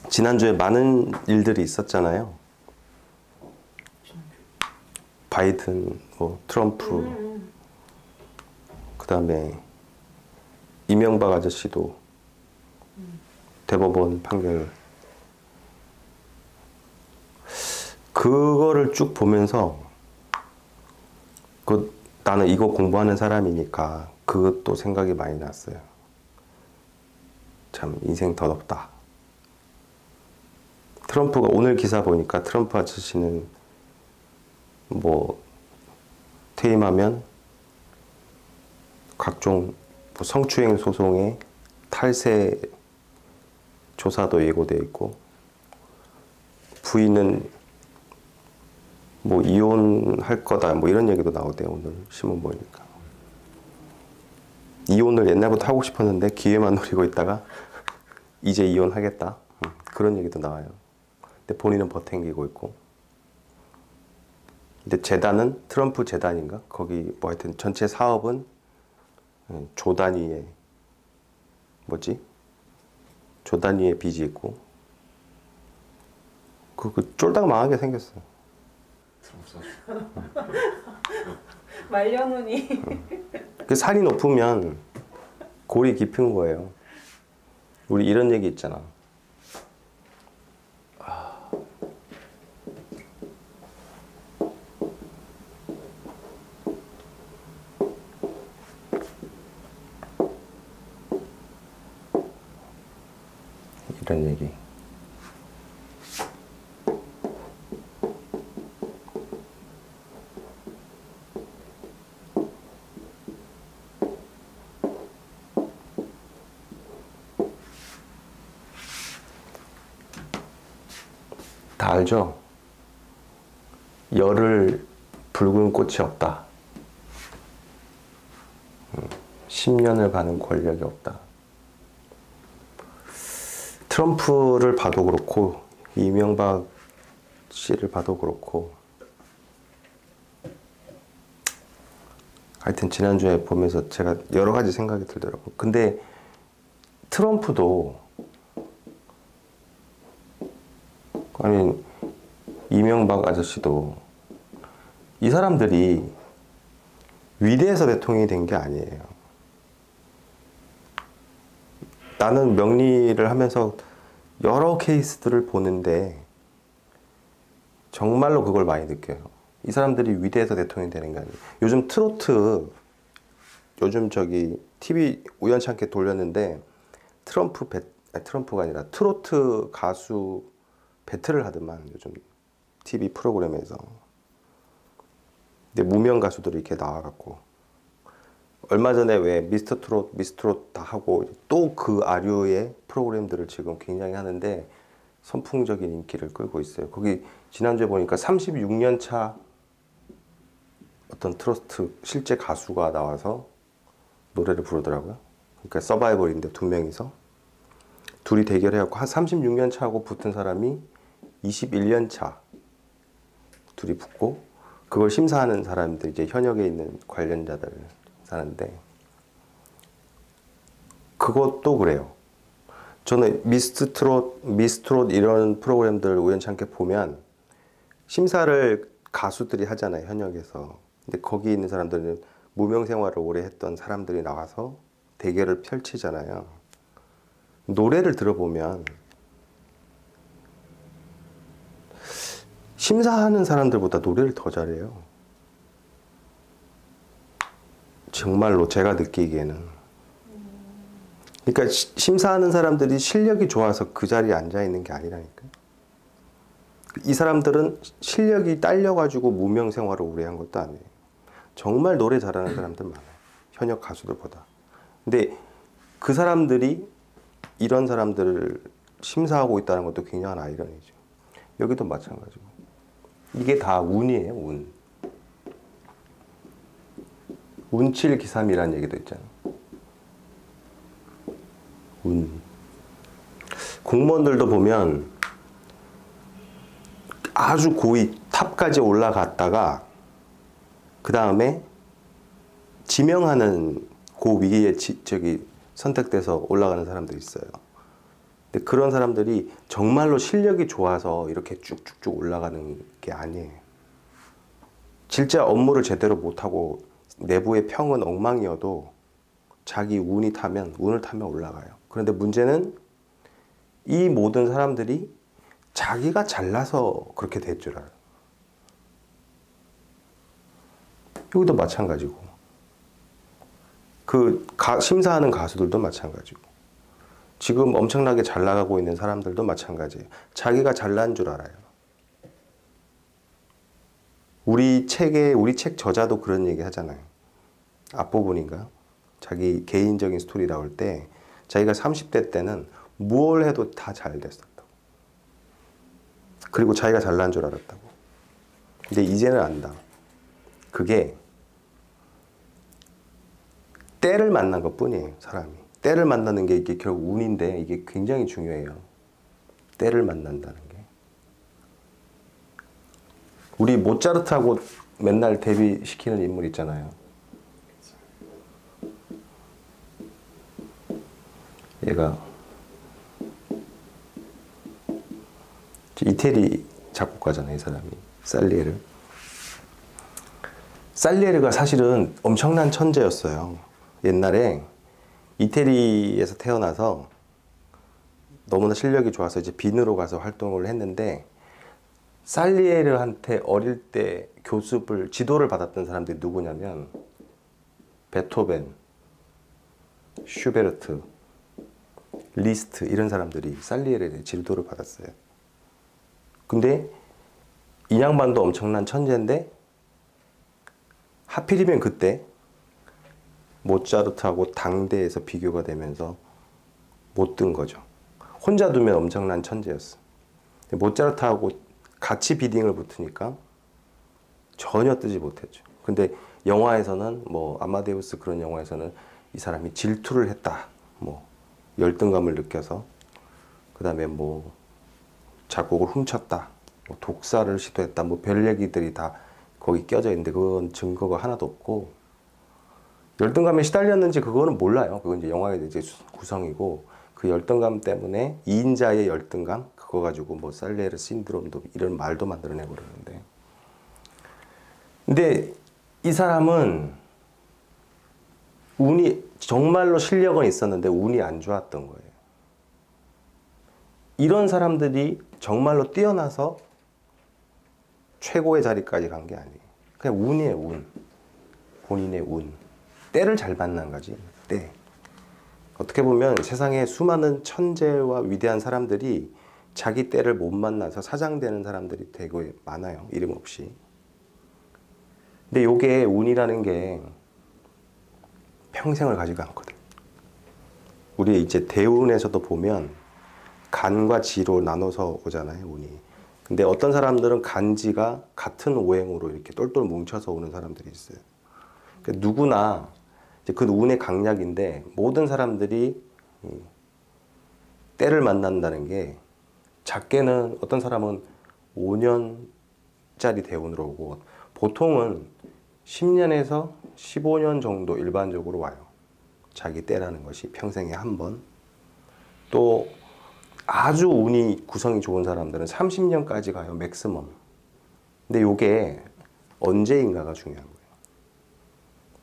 지난주에 많은 일들이 있었잖아요. 바이든, 트럼프, 그 다음에 이명박 아저씨도 대법원 판결. 그거를 쭉 보면서 나는 이거 공부하는 사람이니까 그것도 생각이 많이 났어요. 참 인생 더럽다. 트럼프가 오늘 기사 보니까 트럼프 아저씨는 퇴임하면 각종 성추행 소송에 탈세 조사도 예고돼 있고, 부인은 이혼할 거다 이런 얘기도 나오대요. 오늘 신문 보니까 이혼을 옛날부터 하고 싶었는데 기회만 노리고 있다가 이제 이혼하겠다 그런 얘기도 나와요. 근데 본인은 버팅기고 있고, 근데 재단은 트럼프 재단인가 거기 하여튼 전체 사업은 조 단위의 조 단위의 빚이 있고, 쫄딱 망하게 생겼어요. 말려놓으니. 살이 높으면 골이 깊은 거예요. 우리 이런 얘기 있잖아. 이런 얘기. 다 알죠? 열을 붉은 꽃이 없다. 10년을 가는 권력이 없다. 트럼프를 봐도 그렇고 이명박 씨를 봐도 그렇고, 하여튼 지난주에 보면서 제가 여러 가지 생각이 들더라고요. 근데 트럼프도 이명박 아저씨도 이 사람들이 위대해서 대통령이 된 게 아니에요. 나는 명리를 하면서 여러 케이스들을 보는데 정말로 그걸 많이 느껴요. 이 사람들이 위대해서 대통령이 되는 게 아니에요. 요즘 트로트, TV 우연찮게 돌렸는데 트럼프가 아니라 트로트 가수 배틀을 하더만 요즘 TV 프로그램에서. 근데 무명 가수들이 이렇게 나와갖고, 얼마 전에 왜 미스터 트롯 다 하고 또 그 아류의 프로그램들을 지금 굉장히 하는데 선풍적인 인기를 끌고 있어요. 거기 지난주에 보니까 36년 차 어떤 트로트 실제 가수가 나와서 노래를 부르더라고요. 그러니까 서바이벌인데 둘이 대결해갖고 한 36년 차하고 붙은 사람이 21년 차 둘이 붙고, 그걸 심사하는 사람들 이제 현역에 있는 관련자들 사는데, 그것도 그래요. 저는 미스 트롯 이런 프로그램들 우연찮게 보면 심사를 가수들이 하잖아요, 현역에서. 근데 거기 있는 사람들은 무명 생활을 오래 했던 사람들이 나와서 대결을 펼치잖아요. 노래를 들어보면 심사하는 사람들보다 노래를 더 잘해요. 정말로 제가 느끼기에는. 그러니까 심사하는 사람들이 실력이 좋아서 그 자리에 앉아 있는 게 아니라니까요. 이 사람들은 실력이 딸려가지고 무명 생활을 오래 한 것도 아니에요. 정말 노래 잘하는 사람들 많아요. 현역 가수들보다. 근데 그 사람들이 이런 사람들을 심사하고 있다는 것도 굉장한 아이러니죠. 여기도 마찬가지고. 이게 다 운이에요, 운. 운칠기삼이라는 얘기도 있잖아요. 운. 공무원들도 보면 아주 고위 탑까지 올라갔다가 그 다음에 지명하는 그 위기에 선택돼서 올라가는 사람도 있어요. 근데 그런 사람들이 정말로 실력이 좋아서 이렇게 쭉쭉쭉 올라가는 게 아니에요. 진짜 업무를 제대로 못하고 내부의 평은 엉망이어도 자기 운을 타면 올라가요. 그런데 문제는 이 모든 사람들이 자기가 잘나서 그렇게 될 줄 알아요. 여기도 마찬가지고, 심사하는 가수들도 마찬가지고, 지금 엄청나게 잘 나가고 있는 사람들도 마찬가지예요. 자기가 잘난 줄 알아요. 우리 책 저자도 그런 얘기 하잖아요. 앞부분인가? 자기 개인적인 스토리 나올 때 자기가 30대 때는 뭘 해도 다 잘 됐었다고. 그리고 자기가 잘난 줄 알았다고. 근데 이제는 안다. 그게 때를 만난 것 뿐이에요, 사람이. 때를 만나는 게 이게 결국 운인데 이게 굉장히 중요해요. 때를 만난다는 게. 우리 모차르트하고 맨날 대비시키는 인물 있잖아요. 얘가 이태리 작곡가잖아요, 이 사람이. 살리에르. 살리에르가 사실은 엄청난 천재였어요. 옛날에 이태리에서 태어나서 너무나 실력이 좋아서 이제 빈으로 가서 활동을 했는데, 살리에르한테 어릴 때 지도를 받았던 사람들이 누구냐면 베토벤, 슈베르트, 리스트 이런 사람들이 살리에르의 지도를 받았어요. 근데 이 양반도 엄청난 천재인데 하필이면 그때 모차르트하고 당대에서 비교가 되면서 못 든 거죠. 혼자 두면 엄청난 천재였어. 모차르트하고 같이 비딩을 붙으니까 전혀 뜨지 못했죠. 근데 영화에서는 아마데우스 그런 영화에서는 이 사람이 질투를 했다, 열등감을 느껴서, 그 다음에 작곡을 훔쳤다, 독사를 시도했다, 별 얘기들이 다 거기 껴져 있는데 그건 증거가 하나도 없고, 열등감에 시달렸는지 그거는 몰라요. 그건 이제 영화의 이제 구성이고, 그 열등감 때문에 이인자의 열등감 그거 가지고 살리에르 신드롬도 이런 말도 만들어내고 그러는데, 근데 이 사람은 정말로 실력은 있었는데 운이 안 좋았던 거예요. 이런 사람들이 정말로 뛰어나서 최고의 자리까지 간 게 아니에요. 그냥 운이에요, 운. 본인의 운. 때를 잘 만난 거지, 때. 어떻게 보면 세상에 수많은 천재와 위대한 사람들이 자기 때를 못 만나서 사장되는 사람들이 되게 많아요, 이름 없이. 근데 요게 운이라는 게 평생을 가지고 않거든. 우리 이제 대운에서도 보면 간과 지로 나눠서 오잖아요, 운이. 근데 어떤 사람들은 간지가 같은 오행으로 이렇게 똘똘 뭉쳐서 오는 사람들이 있어요. 그러니까 누구나 이제 그 운의 강약인데, 모든 사람들이 때를 만난다는 게, 작게는 어떤 사람은 5년짜리 대운으로 오고, 보통은 10년에서 15년 정도 일반적으로 와요. 자기 때라는 것이 평생에 한 번. 또 아주 운이 구성이 좋은 사람들은 30년까지 가요, 맥시멈. 근데 이게 언제인가가 중요한 거예요.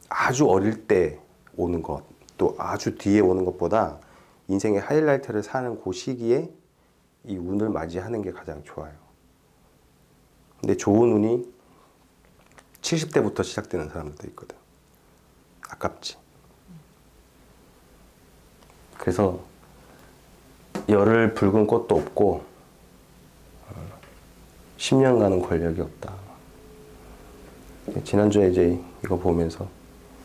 아주 어릴 때 오는 것, 또 아주 뒤에 오는 것보다 인생의 하이라이트를 사는 그 시기에 이 운을 맞이하는 게 가장 좋아요. 근데 좋은 운이 70대부터 시작되는 사람들도 있거든. 아깝지. 그래서 열을 붉은 꽃도 없고 10년 가는 권력이 없다. 지난주에 이제 이거 보면서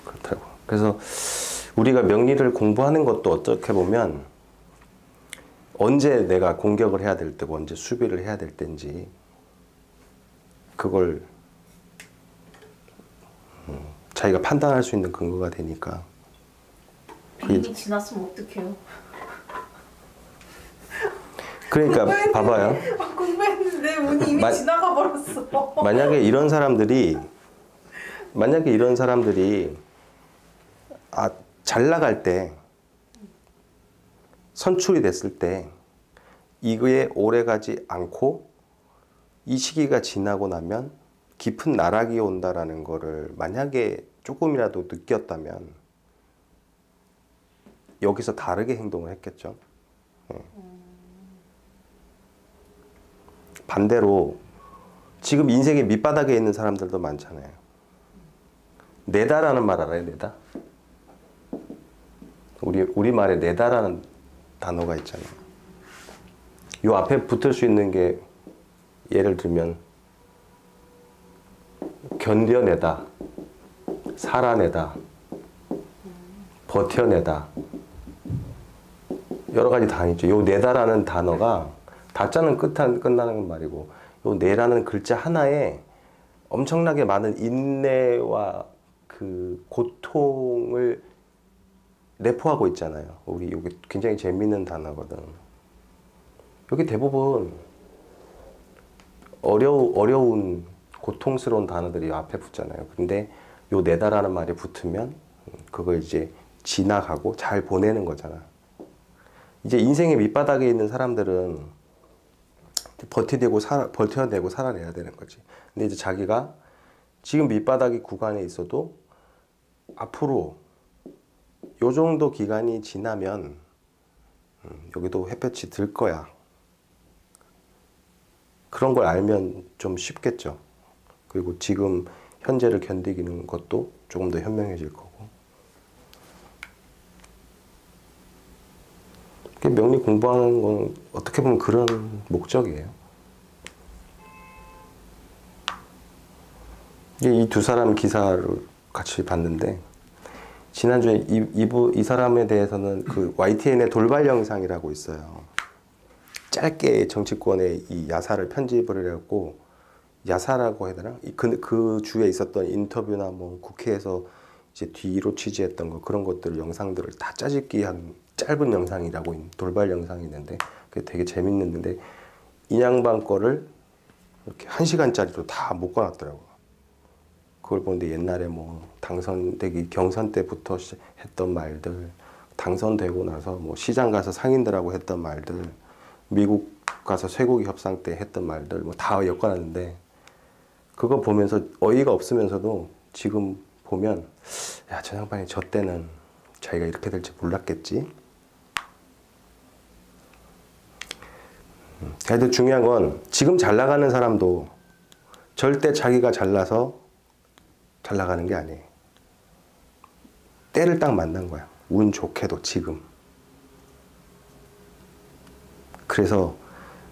그렇다고. 그래서 우리가 명리를 공부하는 것도 어떻게 보면 언제 내가 공격을 해야 될 때고 언제 수비를 해야 될 때인지 그걸 자기가 판단할 수 있는 근거가 되니까. 이미 지났으면 어떡해요? 그러니까 봐봐요. 공부했는데 운이 이미 지나가 버렸어. 만약에 이런 사람들이 잘 나갈 때, 선출이 됐을 때 이거에 오래 가지 않고 이 시기가 지나고 나면 깊은 나락이 온다라는 거를 만약에 조금이라도 느꼈다면 여기서 다르게 행동을 했겠죠. 반대로 지금 인생의 밑바닥에 있는 사람들도 많잖아요. 내다라는 말 알아요? 내다? 우리말에 내다라는 단어가 있잖아요. 요 앞에 붙을 수 있는 게 예를 들면 견뎌내다, 살아내다, 버텨내다 여러 가지 단어 있죠. 요 내다라는 단어가 다자는 끝나는 말이고 요 내라는 글자 하나에 엄청나게 많은 인내와 그 고통을 내포하고 있잖아요. 우리 이게 굉장히 재밌는 단어거든. 여기 대부분 어려운 고통스러운 단어들이 앞에 붙잖아요. 근데 요 내다라는 말이 붙으면 그걸 이제 지나가고 잘 보내는 거잖아. 이제 인생의 밑바닥에 있는 사람들은 버텨내고 살아내야 되는 거지. 근데 이제 자기가 지금 밑바닥이 구간에 있어도 앞으로 요 정도 기간이 지나면 여기도 햇볕이 들 거야. 그런 걸 알면 좀 쉽겠죠. 그리고 지금 현재를 견디는 것도 조금 더 현명해질 거고. 명리 공부하는 건 어떻게 보면 그런 목적이에요. 이 두 사람 기사를 같이 봤는데 지난주에 이 사람에 대해서는 그 YTN의 돌발 영상이라고 있어요. 짧게 정치권의 이 야사를 편집을 해갖고 야사라고 해야 되나? 그 주에 있었던 인터뷰나 뭐 국회에서 이제 뒤로 취재했던 거 그런 것들 영상들을 다 짜집기 한 짧은 영상이라고 돌발 영상이 있는데 그게 되게 재밌는데 이 양반 거를 이렇게 1시간짜리로 다 묶어놨더라고요. 그걸 보는데 옛날에 뭐 당선되기 경선 때부터 했던 말들, 당선되고 나서 뭐 시장 가서 상인들하고 했던 말들, 미국 가서 쇠고기 협상 때 했던 말들 뭐 다 엮어놨는데 그거 보면서 어이가 없으면서도 지금 보면 야, 저 양반이 저 때는 자기가 이렇게 될지 몰랐겠지. 근데 중요한 건 지금 잘 나가는 사람도 절대 자기가 잘나서 잘 나가는 게 아니에요. 때를 딱 만난 거야. 운 좋게도 지금. 그래서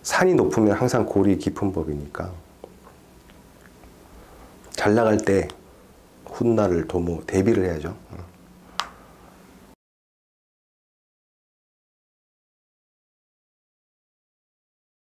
산이 높으면 항상 골이 깊은 법이니까 잘 나갈 때 훗날을 대비를 해야죠.